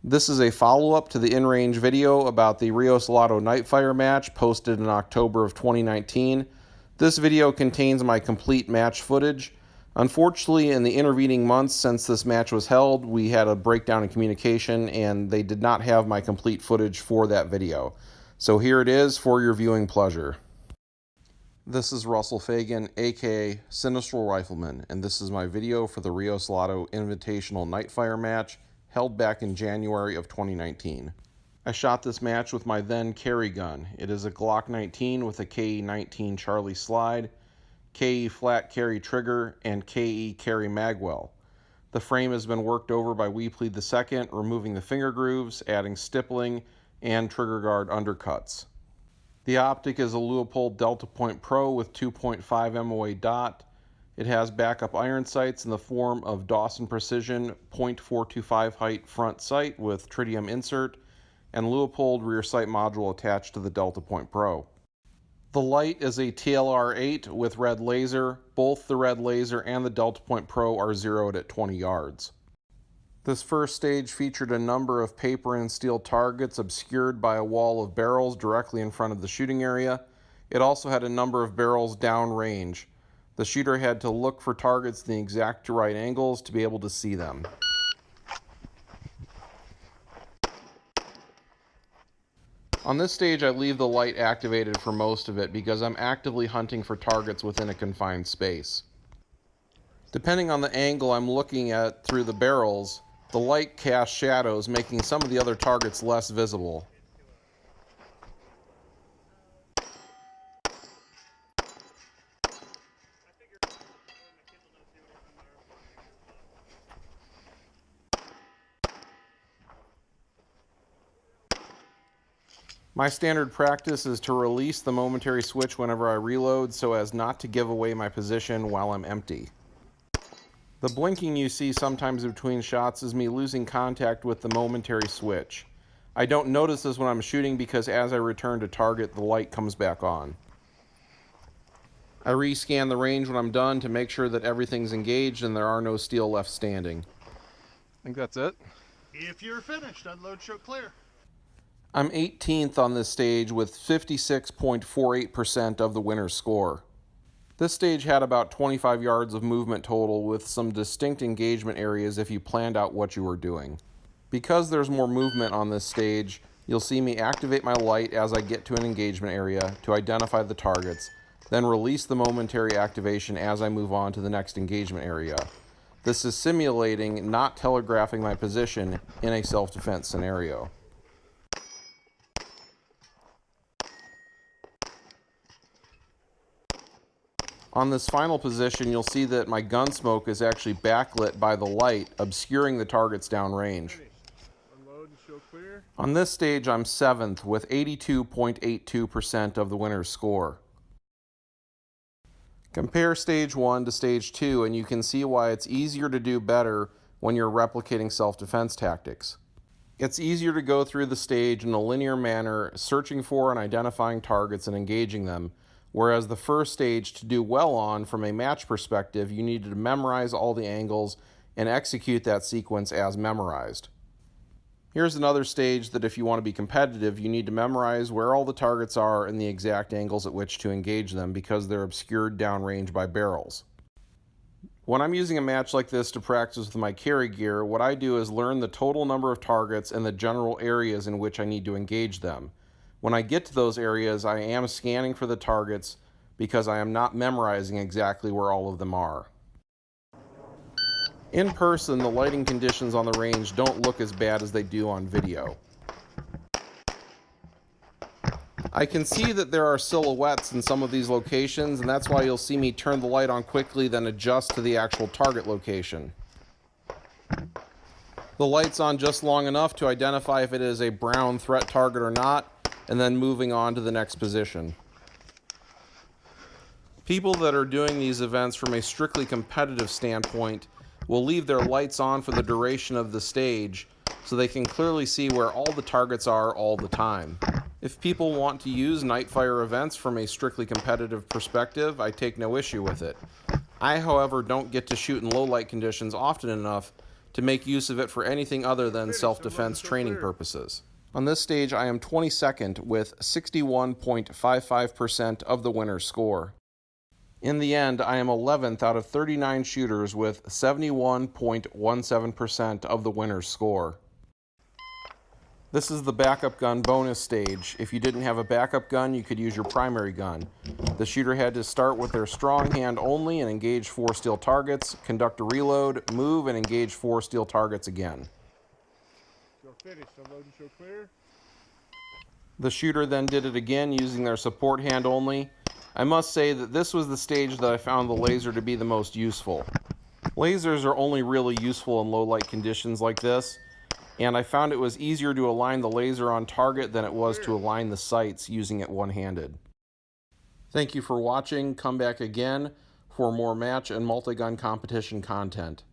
This is a follow-up to the in-range video about the Salado Nightfire match posted in October of 2019. This video contains my complete match footage. Unfortunately, in the intervening months since this match was held, we had a breakdown in communication and they did not have my complete footage for that video. So here it is for your viewing pleasure. This is Russell Fagan, aka Sinistral Rifleman, and this is my video for the Salado Invitational Nightfire match held back in January of 2019. I shot this match with my then carry gun. It is a Glock 19 with a KE-19 Charlie slide, KE flat carry trigger, and KE carry magwell. The frame has been worked over by Weeplead II, removing the finger grooves, adding stippling, and trigger guard undercuts. The optic is a Leupold Delta Point Pro with 2.5 MOA dot. It has backup iron sights in the form of Dawson Precision .425 height front sight with tritium insert and Leupold rear sight module attached to the Delta Point Pro. The light is a TLR-8 with red laser. Both the red laser and the Delta Point Pro are zeroed at 20 yards. This first stage featured a number of paper and steel targets obscured by a wall of barrels directly in front of the shooting area. It also had a number of barrels downrange. The shooter had to look for targets in the exact right angles to be able to see them. On this stage, I leave the light activated for most of it because I'm actively hunting for targets within a confined space. Depending on the angle I'm looking at through the barrels, the light casts shadows, making some of the other targets less visible. My standard practice is to release the momentary switch whenever I reload so as not to give away my position while I'm empty. The blinking you see sometimes between shots is me losing contact with the momentary switch. I don't notice this when I'm shooting because as I return to target, the light comes back on. I rescan the range when I'm done to make sure that everything's engaged and there are no steel left standing. I think that's it. If you're finished, unload, show clear. I'm 18th on this stage with 56.48% of the winner's score. This stage had about 25 yards of movement total with some distinct engagement areas if you planned out what you were doing. Because there's more movement on this stage, you'll see me activate my light as I get to an engagement area to identify the targets, then release the momentary activation as I move on to the next engagement area. This is simulating not telegraphing my position in a self-defense scenario. On this final position, you'll see that my gun smoke is actually backlit by the light, obscuring the targets downrange. Unload and show clear. On this stage, I'm 7th with 82.82% of the winner's score. Compare stage 1 to stage 2 and you can see why it's easier to do better when you're replicating self-defense tactics. It's easier to go through the stage in a linear manner, searching for and identifying targets and engaging them, whereas the first stage, to do well on from a match perspective, you needed to memorize all the angles and execute that sequence as memorized. Here's another stage that if you want to be competitive, you need to memorize where all the targets are and the exact angles at which to engage them because they're obscured downrange by barrels. When I'm using a match like this to practice with my carry gear, what I do is learn the total number of targets and the general areas in which I need to engage them. When I get to those areas, I am scanning for the targets because I am not memorizing exactly where all of them are. In person, the lighting conditions on the range don't look as bad as they do on video. I can see that there are silhouettes in some of these locations, and that's why you'll see me turn the light on quickly, then adjust to the actual target location. The light's on just long enough to identify if it is a brown threat target or not, and then moving on to the next position. People that are doing these events from a strictly competitive standpoint will leave their lights on for the duration of the stage so they can clearly see where all the targets are all the time. If people want to use Nightfire events from a strictly competitive perspective, I take no issue with it. I, however, don't get to shoot in low light conditions often enough to make use of it for anything other than self-defense training purposes. On this stage, I am 22nd with 61.55% of the winner's score. In the end, I am 11th out of 39 shooters with 71.17% of the winner's score. This is the backup gun bonus stage. If you didn't have a backup gun, you could use your primary gun. The shooter had to start with their strong hand only and engage 4 steel targets, conduct a reload, move, and engage 4 steel targets again. You're finished. Unload and show clear. The shooter then did it again using their support hand only. I must say that this was the stage that I found the laser to be the most useful. Lasers are only really useful in low light conditions like this, and I found it was easier to align the laser on target than it was to align the sights using it one-handed. Thank you for watching. Come back again for more match and multi-gun competition content.